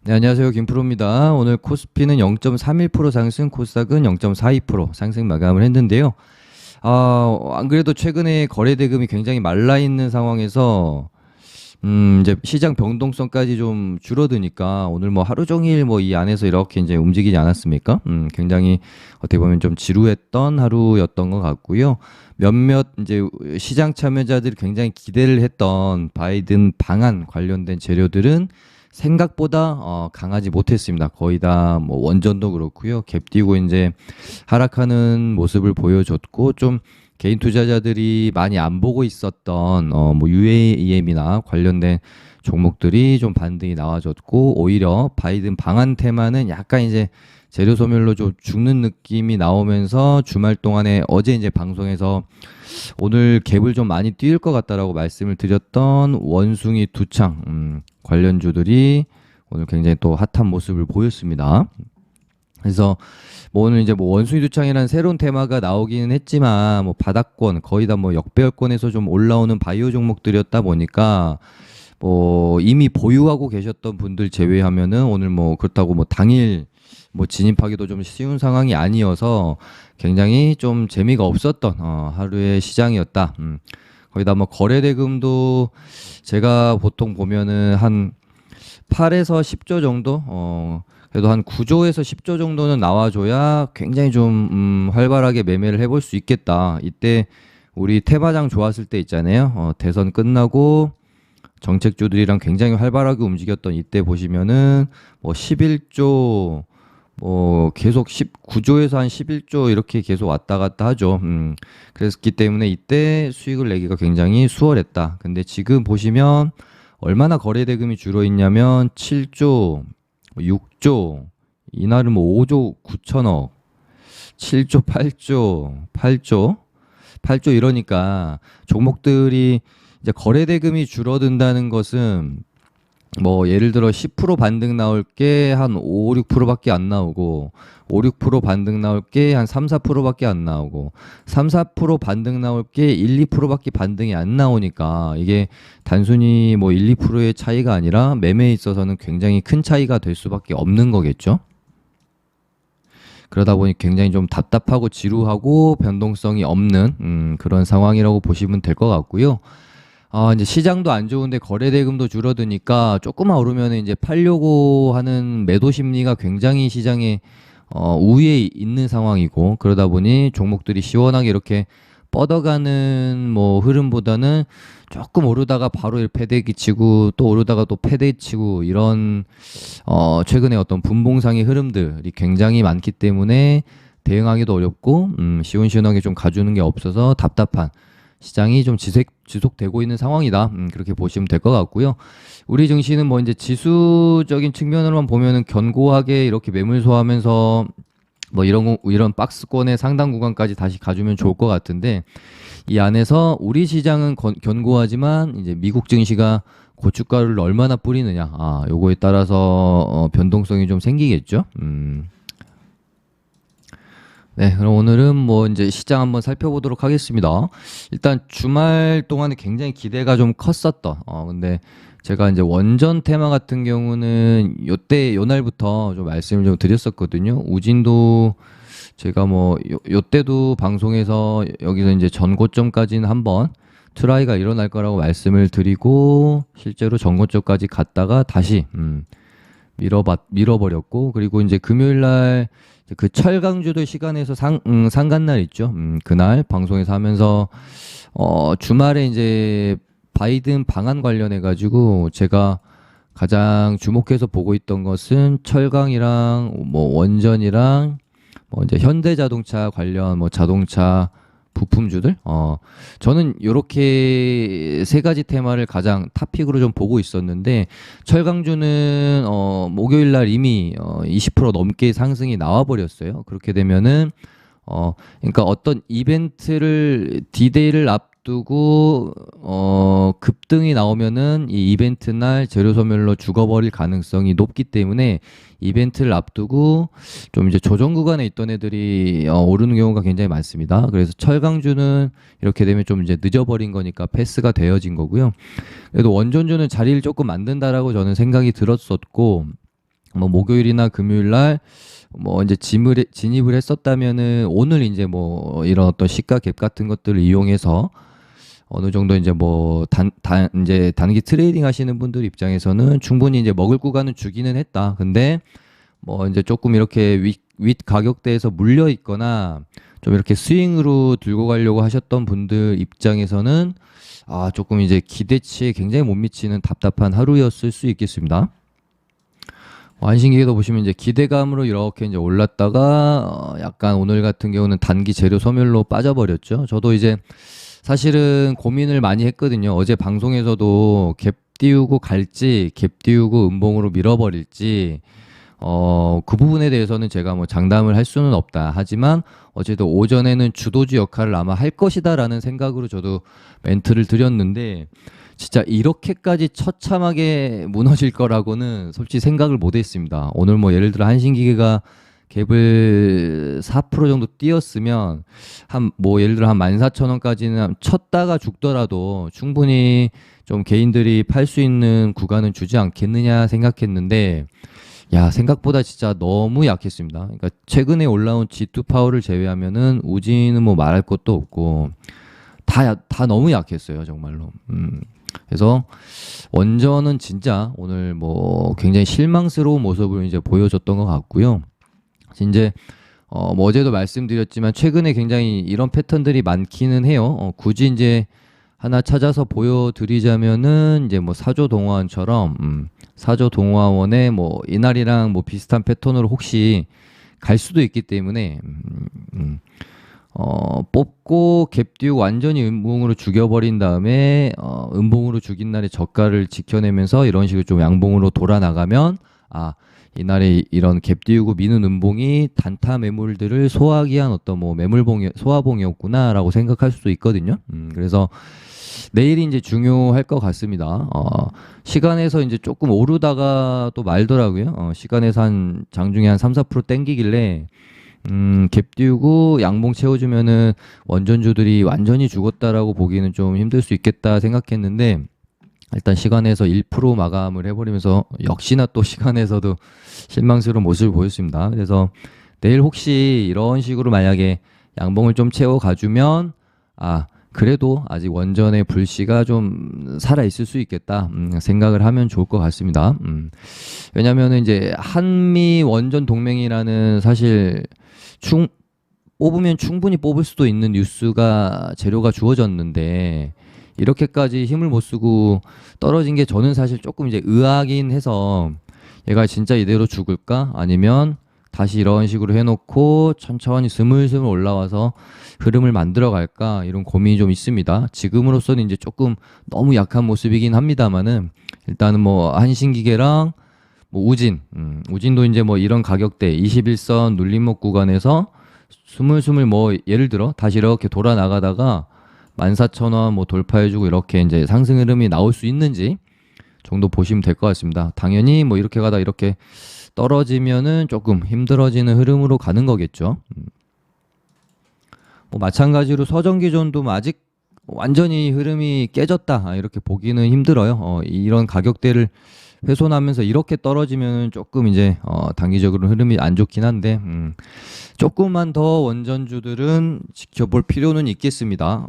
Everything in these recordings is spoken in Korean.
네, 안녕하세요. 김프로입니다. 오늘 코스피는 0.31% 상승, 코스닥은 0.42% 상승 마감을 했는데요. 안 그래도 최근에 거래 대금이 굉장히 말라 있는 상황에서 이제 시장 변동성까지 좀 줄어드니까 오늘 뭐 하루 종일 뭐 이 안에서 이렇게 이제 움직이지 않았습니까? 굉장히 어떻게 보면 좀 지루했던 하루였던 것 같고요. 몇몇 이제 시장 참여자들이 굉장히 기대를 했던 바이든 방한 관련된 재료들은 생각보다 강하지 못했습니다. 거의 다 뭐 원전도 그렇고요. 갭 뛰고 이제 하락하는 모습을 보여줬고 좀 개인 투자자들이 많이 안 보고 있었던 뭐 UAEM이나 관련된 종목들이 좀 반등이 나와줬고 오히려 바이든 방한 테마는 약간 이제 재료 소멸로 좀 죽는 느낌이 나오면서 주말 동안에 어제 이제 방송에서 오늘 갭을 좀 많이 띄울 것 같다라고 말씀을 드렸던 원숭이 두창 관련주들이 오늘 굉장히 또 핫한 모습을 보였습니다. 그래서 뭐 오늘 이제 뭐 원숭이 두창이라는 새로운 테마가 나오기는 했지만 뭐 바닥권 거의 다 뭐 역배열권에서 좀 올라오는 바이오 종목들이었다 보니까 뭐 이미 보유하고 계셨던 분들 제외하면은 오늘 뭐 그렇다고 뭐 당일 뭐 진입하기도 좀 쉬운 상황이 아니어서 굉장히 좀 재미가 없었던 하루의 시장이었다. 거기다 뭐 거래 대금도 제가 보통 보면은 한 8에서 10조 정도 그래도 한 9조에서 10조 정도는 나와줘야 굉장히 좀 활발하게 매매를 해볼 수 있겠다. 이때 우리 테마장 좋았을 때 있잖아요. 대선 끝나고 정책주들이랑 굉장히 활발하게 움직였던 이때 보시면은 뭐 11조 뭐 계속 19조에서 한 11조 이렇게 계속 왔다 갔다 하죠. 그랬기 때문에 이때 수익을 내기가 굉장히 수월했다. 근데 지금 보시면 얼마나 거래 대금이 줄어 있냐면 7조, 6조, 이날은 뭐 5조 9천억, 7조, 8조 이러니까 종목들이 이제 거래 대금이 줄어든다는 것은 뭐 예를 들어 10% 반등 나올 게 한 5, 6%밖에 안 나오고 5, 6% 반등 나올 게 한 3, 4%밖에 안 나오고 3, 4% 반등 나올 게 1, 2%밖에 반등이 안 나오니까 이게 단순히 뭐 1, 2%의 차이가 아니라 매매에 있어서는 굉장히 큰 차이가 될 수밖에 없는 거겠죠. 그러다 보니 굉장히 좀 답답하고 지루하고 변동성이 없는 그런 상황이라고 보시면 될 것 같고요. 이제 시장도 안 좋은데 거래 대금도 줄어드니까 조금만 오르면 이제 팔려고 하는 매도 심리가 굉장히 시장에 우위에 있는 상황이고 그러다 보니 종목들이 시원하게 이렇게 뻗어가는 뭐 흐름보다는 조금 오르다가 바로 패대기 치고 또 오르다가 또 패대기 치고 이런 최근에 어떤 분봉상의 흐름들이 굉장히 많기 때문에 대응하기도 어렵고 시원시원하게 좀 가주는 게 없어서 답답한 시장이 좀 지속되고 있는 상황이다. 그렇게 보시면 될 것 같고요. 우리 증시는 뭐 이제 지수적인 측면으로만 보면은 견고하게 이렇게 매물 소화하면서 뭐 이런 박스권의 상당 구간까지 다시 가주면 좋을 것 같은데 이 안에서 우리 시장은 견고하지만 이제 미국 증시가 고춧가루를 얼마나 뿌리느냐 요거에 따라서 변동성이 좀 생기겠죠. 네, 그럼 오늘은 뭐 이제 시장 한번 살펴보도록 하겠습니다. 일단 주말 동안에 굉장히 기대가 좀 컸었던, 근데 제가 이제 원전 테마 같은 경우는 요때, 요날부터 좀 말씀을 좀 드렸었거든요. 우진도 제가 뭐, 요때도 방송에서 여기서 이제 전고점까지는 한번 트라이가 일어날 거라고 말씀을 드리고, 실제로 전고점까지 갔다가 다시, 밀어버렸고, 그리고 이제 금요일 날 그 철강주도 시간에서 상간날 있죠. 그날 방송에서 하면서 주말에 이제 바이든 방한 관련해 가지고 제가 가장 주목해서 보고 있던 것은 철강이랑 뭐 원전이랑 뭐 이제 현대자동차 관련 뭐 자동차 부품주들 저는 요렇게 세 가지 테마를 가장 탑픽으로 좀 보고 있었는데 철강주는 목요일 날 이미 20% 넘게 상승이 나와 버렸어요. 그렇게 되면은 그러니까 어떤 이벤트를 디데이를 앞두고 급등이 나오면은 이 이벤트 날 재료 소멸로 죽어버릴 가능성이 높기 때문에 이벤트를 앞두고 좀 이제 조정 구간에 있던 애들이 오르는 경우가 굉장히 많습니다. 그래서 철강주는 이렇게 되면 좀 이제 늦어버린 거니까 패스가 되어진 거고요. 그래도 원전주는 자리를 조금 만든다라고 저는 생각이 들었었고 뭐 목요일이나 금요일 날 뭐 이제 진입을 했었다면은 오늘 이제 뭐 이런 어떤 시가 갭 같은 것들을 이용해서 어느 정도 이제 뭐 이제 단기 트레이딩 하시는 분들 입장에서는 충분히 이제 먹을 구간은 주기는 했다. 근데 뭐 이제 조금 이렇게 윗 가격대에서 물려 있거나 좀 이렇게 스윙으로 들고 가려고 하셨던 분들 입장에서는 조금 이제 기대치에 굉장히 못 미치는 답답한 하루였을 수 있겠습니다. 안신기계도 보시면 이제 기대감으로 이렇게 이제 올랐다가 약간 오늘 같은 경우는 단기 재료 소멸로 빠져버렸죠. 저도 이제 사실은 고민을 많이 했거든요. 어제 방송에서도 갭 띄우고 갈지 갭 띄우고 음봉으로 밀어버릴지 그 부분에 대해서는 제가 뭐 장담을 할 수는 없다. 하지만 어제도 오전에는 주도주 역할을 아마 할 것이다라는 생각으로 저도 멘트를 드렸는데 진짜 이렇게까지 처참하게 무너질 거라고는 솔직히 생각을 못 했습니다. 오늘 뭐 예를 들어 한신기계가 갭을 4% 정도 뛰었으면 한 뭐 예를 들어 한 14,000원까지는 쳤다가 죽더라도 충분히 좀 개인들이 팔 수 있는 구간은 주지 않겠느냐 생각했는데 야, 생각보다 진짜 너무 약했습니다. 그러니까 최근에 올라온 G2 파워를 제외하면은 우지는 뭐 말할 것도 없고 다 너무 약했어요, 정말로. 그래서 원전은 진짜 오늘 뭐 굉장히 실망스러운 모습을 이제 보여줬던 것 같고요. 이제 뭐 어제도 말씀드렸지만 최근에 굉장히 이런 패턴들이 많기는 해요. 굳이 이제 하나 찾아서 보여드리자면은 이제 뭐 사조동화원처럼 사조동화원의 뭐 이날이랑 뭐 비슷한 패턴으로 혹시 갈 수도 있기 때문에 뽑고 갭 띄우고 완전히 음봉으로 죽여버린 다음에 음봉으로 죽인 날의 저가를 지켜내면서 이런 식으로 좀 양봉으로 돌아나가면 이날에 이런 갭 띄우고 미는 음봉이 단타 매물들을 소화하기 위한 어떤 뭐 소화봉이었구나라고 생각할 수도 있거든요. 그래서 내일이 이제 중요할 것 같습니다. 시간에서 이제 조금 오르다가 또 말더라고요. 시간에서 한 장중에 한 3, 4% 땡기길래 갭 띄우고 양봉 채워주면은 원전주들이 완전히 죽었다라고 보기는 좀 힘들 수 있겠다 생각했는데 일단 시간에서 1% 마감을 해버리면서 역시나 또 시간에서도 실망스러운 모습을 보였습니다. 그래서 내일 혹시 이런 식으로 만약에 양봉을 좀 채워 가주면 그래도 아직 원전의 불씨가 좀 살아있을 수 있겠다 생각을 하면 좋을 것 같습니다. 왜냐하면 이제 한미 원전 동맹이라는 사실 뽑으면 충분히 뽑을 수도 있는 뉴스가 재료가 주어졌는데 이렇게까지 힘을 못 쓰고 떨어진 게 저는 사실 조금 이제 의아하긴 해서 얘가 진짜 이대로 죽을까? 아니면 다시 이런 식으로 해놓고 천천히 스물스물 올라와서 흐름을 만들어 갈까? 이런 고민이 좀 있습니다. 지금으로서는 이제 조금 너무 약한 모습이긴 합니다만은 일단은 뭐 한신기계랑 뭐 우진도 이제 뭐 이런 가격대 21선 눌림목 구간에서 스물스물 뭐 예를 들어 다시 이렇게 돌아 나가다가 14,000원 뭐 돌파해주고 이렇게 이제 상승 흐름이 나올 수 있는지 정도 보시면 될 것 같습니다. 당연히 뭐 이렇게 가다 이렇게 떨어지면은 조금 힘들어지는 흐름으로 가는 거겠죠. 뭐 마찬가지로 서정기존도 뭐 아직 완전히 흐름이 깨졌다 이렇게 보기는 힘들어요. 이런 가격대를 훼손하면서 이렇게 떨어지면 조금 이제 단기적으로 흐름이 안 좋긴 한데 조금만 더 원전주들은 지켜볼 필요는 있겠습니다.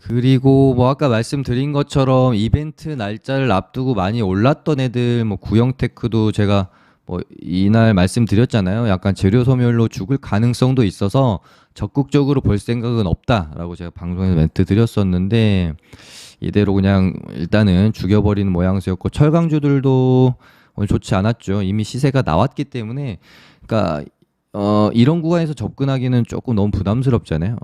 그리고 뭐 아까 말씀드린 것처럼 이벤트 날짜를 앞두고 많이 올랐던 애들 뭐 구형테크도 제가 뭐 이날 말씀드렸잖아요. 약간 재료 소멸로 죽을 가능성도 있어서 적극적으로 볼 생각은 없다라고 제가 방송에서 멘트 드렸었는데 이대로 그냥 일단은 죽여버리는 모양새였고 철강주들도 오늘 좋지 않았죠. 이미 시세가 나왔기 때문에 그러니까 이런 구간에서 접근하기는 조금 너무 부담스럽잖아요.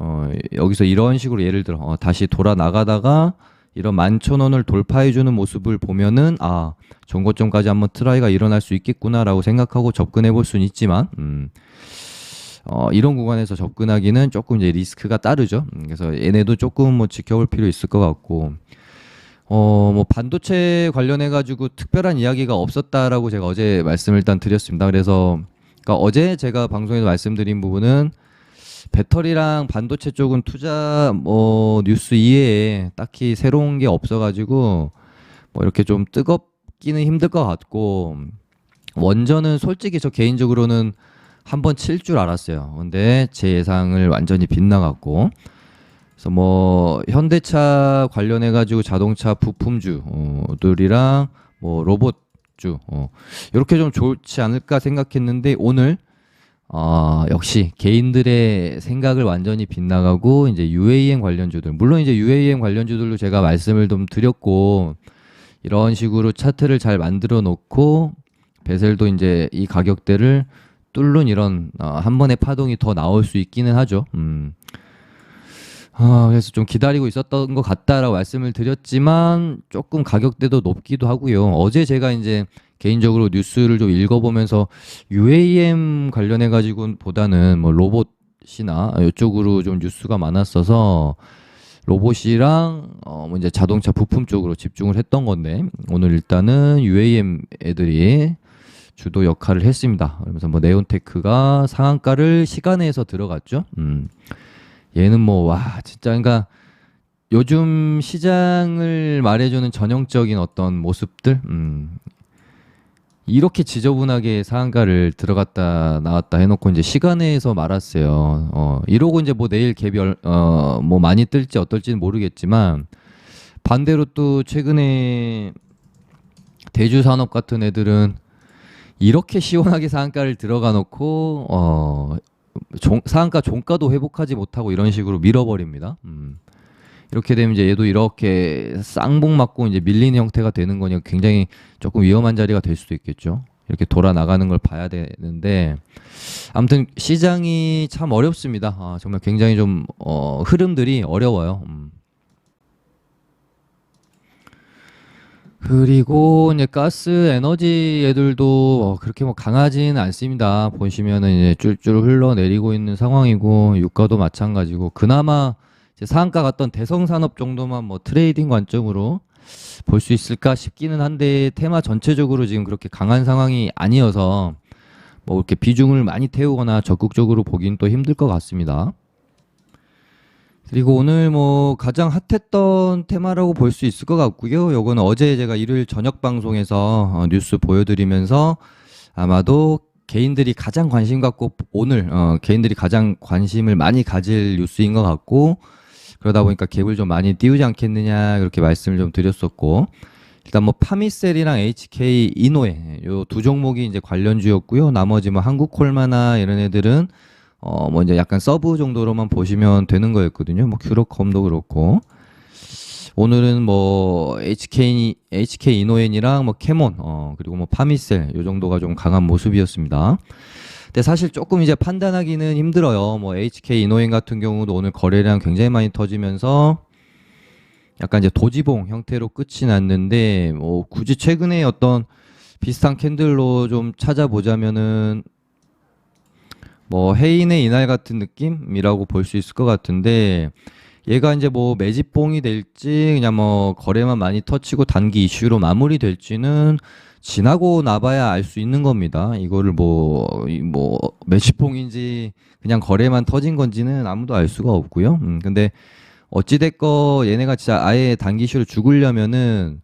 여기서 이런 식으로 예를 들어 다시 돌아 나가다가 이런 11,000원을 돌파해주는 모습을 보면은 전고점까지 한번 트라이가 일어날 수 있겠구나라고 생각하고 접근해 볼 수는 있지만 이런 구간에서 접근하기는 조금 이제 리스크가 따르죠. 그래서 얘네도 조금 뭐 지켜볼 필요 있을 것 같고 뭐 반도체 관련해 가지고 특별한 이야기가 없었다라고 제가 어제 말씀을 일단 드렸습니다. 그래서 그러니까 어제 제가 방송에서 말씀드린 부분은 배터리랑 반도체 쪽은 투자 뭐 뉴스 이외에 딱히 새로운 게 없어가지고 뭐 이렇게 좀 잡기는 힘들 것 같고 원전은 솔직히 저 개인적으로는 한번 칠 줄 알았어요. 근데 제 예상을 완전히 빗나갔고 그래서 뭐 현대차 관련해 가지고 자동차 부품주들이랑 뭐 로봇주 이렇게 좀 좋지 않을까 생각했는데 오늘 역시 개인들의 생각을 완전히 빗나가고 이제 UAM 관련주들 물론 이제 UAM 관련주들로 제가 말씀을 좀 드렸고 이런 식으로 차트를 잘 만들어 놓고 베셀도 이제 이 가격대를 뚫는 이런 한 번의 파동이 더 나올 수 있기는 하죠. 그래서 좀 기다리고 있었던 것 같다라고 말씀을 드렸지만 조금 가격대도 높기도 하고요. 어제 제가 이제 개인적으로 뉴스를 좀 읽어보면서 UAM 관련해 가지고 보다는 뭐 로봇이나 이쪽으로 좀 뉴스가 많았어서 로봇이랑 뭐 이제 자동차 부품 쪽으로 집중을 했던 건데 오늘 일단은 UAM 애들이 주도 역할을 했습니다. 그러면서 뭐 네온테크가 상한가를 시간에서 들어갔죠. 얘는 뭐 와 진짜 그러니까 요즘 시장을 말해주는 전형적인 어떤 모습들 이렇게 지저분하게 상한가를 들어갔다 나왔다 해놓고 이제 시간에서 말았어요. 이러고 이제 뭐 내일 개별 뭐 많이 뜰지 어떨지는 모르겠지만 반대로 또 최근에 대주산업 같은 애들은 이렇게 시원하게 상한가를 들어가 놓고 상한가 종가도 회복하지 못하고 이런 식으로 밀어버립니다. 이렇게 되면 이제 얘도 이렇게 쌍봉 맞고 이제 밀리는 형태가 되는 거니까 굉장히 조금 위험한 자리가 될 수도 있겠죠. 이렇게 돌아 나가는 걸 봐야 되는데 아무튼 시장이 참 어렵습니다. 정말 굉장히 좀 흐름들이 어려워요. 그리고 이제 가스 에너지 애들도 그렇게 뭐 강하지는 않습니다. 보시면은 이제 쫄쫄 흘러내리고 있는 상황이고 유가도 마찬가지고 그나마 이제 상한가 갔던 대성산업 정도만 뭐 트레이딩 관점으로 볼 수 있을까 싶기는 한데 테마 전체적으로 지금 그렇게 강한 상황이 아니어서 뭐 이렇게 비중을 많이 태우거나 적극적으로 보긴 또 힘들 것 같습니다. 그리고 오늘 뭐 가장 핫했던 테마라고 볼 수 있을 것 같고요. 요거는 어제 제가 일요일 저녁 방송에서 뉴스 보여드리면서 아마도 개인들이 가장 관심 갖고 오늘 개인들이 가장 관심을 많이 가질 뉴스인 것 같고 그러다 보니까 갭을 좀 많이 띄우지 않겠느냐 이렇게 말씀을 좀 드렸었고 일단 뭐 파미셀이랑 HK 이노에 요 두 종목이 이제 관련주였고요. 나머지 뭐 한국콜마나 이런 애들은 뭐 이제 약간 서브 정도로만 보시면 되는 거였거든요. 뭐 큐로컴도 그렇고 오늘은 뭐 HK 이노엔이랑 뭐 캐몬 그리고 뭐 파미셀 요 정도가 좀 강한 모습이었습니다. 근데 사실 조금 이제 판단하기는 힘들어요. 뭐 HK 이노엔 같은 경우도 오늘 거래량 굉장히 많이 터지면서 약간 이제 도지봉 형태로 끝이 났는데 뭐 굳이 최근에 어떤 비슷한 캔들로 좀 찾아보자면은 뭐 해인의 이날 같은 느낌이라고 볼 수 있을 것 같은데 얘가 이제 뭐 매집봉이 될지 그냥 뭐 거래만 많이 터치고 단기 이슈로 마무리될지는 지나고 나봐야 알 수 있는 겁니다. 이거를 뭐 매집봉인지 그냥 거래만 터진 건지는 아무도 알 수가 없고요. 근데 어찌됐건 얘네가 진짜 아예 단기 이슈로 죽으려면은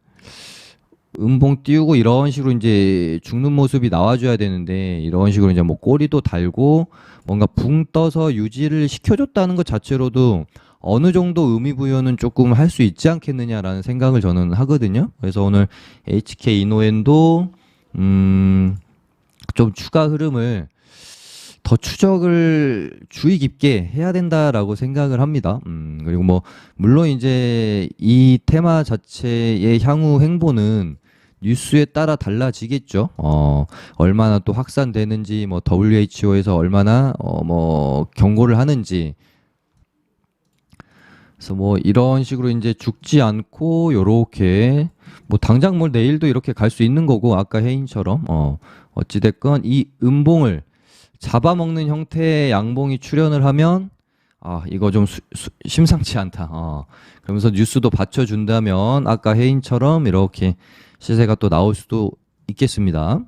음봉 띄우고 이런 식으로 이제 죽는 모습이 나와줘야 되는데 이런 식으로 이제 뭐 꼬리도 달고 뭔가 붕 떠서 유지를 시켜줬다는 것 자체로도 어느 정도 의미 부여는 조금 할 수 있지 않겠느냐라는 생각을 저는 하거든요. 그래서 오늘 HK 이노엔도 좀 추가 흐름을 더 추적을 주의 깊게 해야 된다라고 생각을 합니다. 그리고 뭐 물론 이제 이 테마 자체의 향후 행보는 뉴스에 따라 달라지겠죠. 얼마나 또 확산되는지, 뭐 WHO에서 얼마나 뭐 경고를 하는지. 그래서 뭐 이런 식으로 이제 죽지 않고 요렇게 뭐 당장 뭐 내일도 이렇게 갈 수 있는 거고 아까 해인처럼 어찌됐건 이 음봉을 잡아먹는 형태의 양봉이 출현을 하면 이거 좀 심상치 않다. 그러면서 뉴스도 받쳐준다면 아까 해인처럼 이렇게 시세가 또 나올 수도 있겠습니다.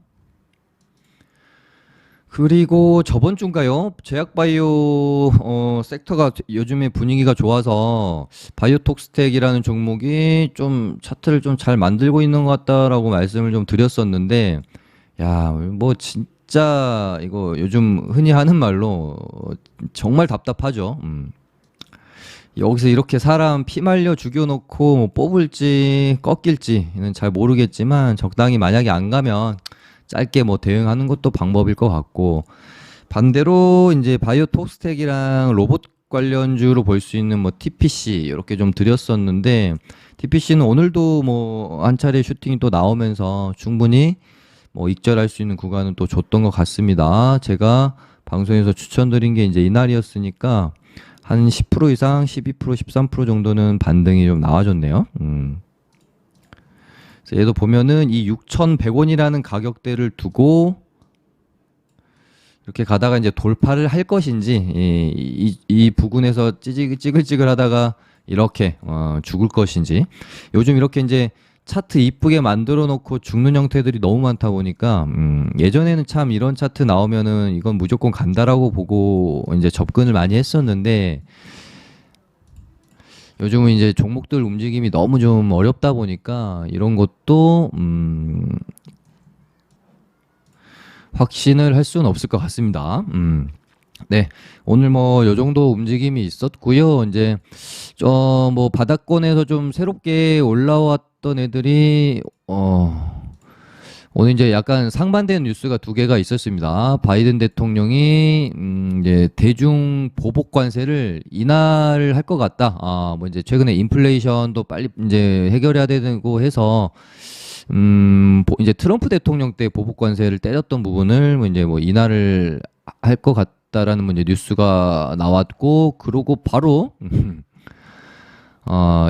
그리고 저번 주인가요? 제약바이오 섹터가 요즘에 분위기가 좋아서 바이오톡스텍이라는 종목이 좀 차트를 좀 잘 만들고 있는 것 같다라고 말씀을 좀 드렸었는데, 야, 뭐 진짜 이거 요즘 흔히 하는 말로 정말 답답하죠. 여기서 이렇게 사람 피 말려 죽여놓고 뭐 뽑을지 꺾일지는 잘 모르겠지만 적당히 만약에 안 가면 짧게 뭐 대응하는 것도 방법일 것 같고, 반대로 이제 바이오톡스텍이랑 로봇 관련주로 볼 수 있는 뭐 TPC 이렇게 좀 드렸었는데, TPC는 오늘도 뭐 한 차례 슈팅이 또 나오면서 충분히 뭐 익절할 수 있는 구간은 또 줬던 것 같습니다. 제가 방송에서 추천드린 게 이제 이날이었으니까 한 10% 이상, 12%, 13% 정도는 반등이 좀 나와줬네요. 그래서 얘도 보면은 이 6,100원이라는 가격대를 두고 이렇게 가다가 이제 돌파를 할 것인지, 이 부근에서 찌글찌글 하다가 이렇게 죽을 것인지. 요즘 이렇게 이제 차트 이쁘게 만들어 놓고 죽는 형태들이 너무 많다 보니까 예전에는 참 이런 차트 나오면은 이건 무조건 간다라고 보고 이제 접근을 많이 했었는데, 요즘은 이제 종목들 움직임이 너무 좀 어렵다 보니까 이런 것도 확신을 할 수는 없을 것 같습니다. 네, 오늘 뭐 요 정도 움직임이 있었고요. 이제 뭐 바닥권에서 좀 새롭게 올라왔던 애들이 오늘 이제 약간 상반된 뉴스가 두 개가 있었습니다. 바이든 대통령이 이제 대중 보복 관세를 인하를 할 것 같다. 뭐 이제 최근에 인플레이션도 빨리 이제 해결해야 되고 해서 이제 트럼프 대통령 때 보복 관세를 때렸던 부분을 뭐 이제 뭐 인하를 할 것 같다라는 뭐 이제 뉴스가 나왔고, 그러고 바로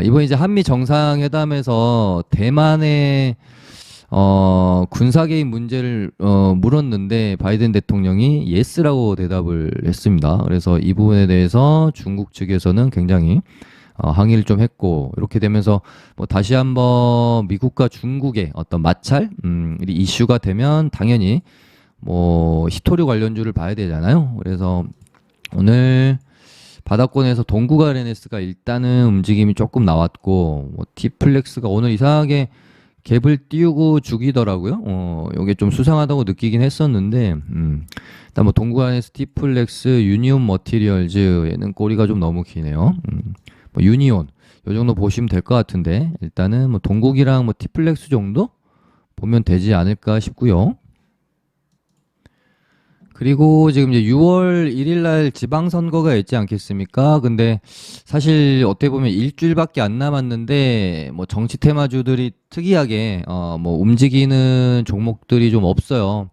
이번 이제 한미 정상회담에서 대만의 군사 개입 문제를 물었는데 바이든 대통령이 예스라고 대답을 했습니다. 그래서 이 부분에 대해서 중국 측에서는 굉장히 항의를 좀 했고, 이렇게 되면서 뭐 다시 한번 미국과 중국의 어떤 마찰 이슈가 되면 당연히 뭐 히토류 관련주를 봐야 되잖아요. 그래서 오늘 바닥권에서 동구가 RNS가 일단은 움직임이 조금 나왔고, 뭐 T플렉스가 오늘 이상하게 갭을 띄우고 죽이더라고요. 요게 좀 수상하다고 느끼긴 했었는데, 일단 뭐 동구가 RNS, T플렉스, 유니온 머티리얼즈 얘는 꼬리가 좀 너무 기네요. 뭐 유니온 요 정도 보시면 될 것 같은데, 일단은 뭐 동국이랑 뭐 T플렉스 정도 보면 되지 않을까 싶고요. 그리고 지금 이제 6월 1일 날 지방선거가 있지 않겠습니까? 근데 사실 어떻게 보면 일주일밖에 안 남았는데 뭐 정치 테마주들이 특이하게 뭐 움직이는 종목들이 좀 없어요.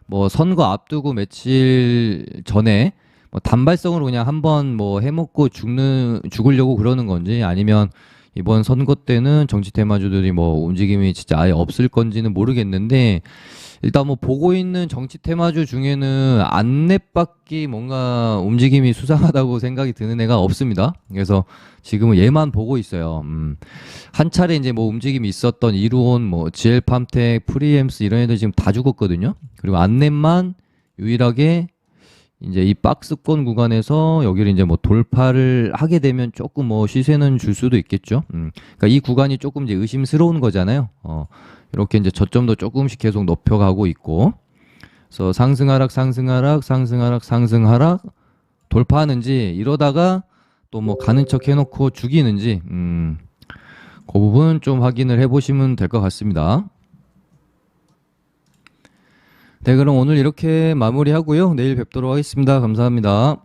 뭐 선거 앞두고 며칠 전에 뭐 단발성으로 그냥 한번 뭐 해먹고 죽으려고 그러는 건지, 아니면 이번 선거 때는 정치 테마주들이 뭐 움직임이 진짜 아예 없을 건지는 모르겠는데, 일단 뭐 보고 있는 정치 테마주 중에는 안넷밖에 뭔가 움직임이 수상하다고 생각이 드는 애가 없습니다. 그래서 지금은 얘만 보고 있어요. 한 차례 이제 뭐 움직임이 있었던 이루온, 뭐 GL팜텍, 프리엠스 이런 애들 지금 다 죽었거든요. 그리고 안넷만 유일하게 이제 이 박스권 구간에서 여기를 이제 뭐 돌파를 하게 되면 조금 뭐 시세는 줄 수도 있겠죠. 그러니까 이 구간이 조금 이제 의심스러운 거잖아요. 이렇게 이제 저점도 조금씩 계속 높여가고 있고, 그래서 상승하락, 상승하락, 상승하락, 상승하락 돌파하는지, 이러다가 또 뭐 가는 척 해놓고 죽이는지, 그 부분 좀 확인을 해보시면 될 것 같습니다. 네, 그럼 오늘 이렇게 마무리하고요. 내일 뵙도록 하겠습니다. 감사합니다.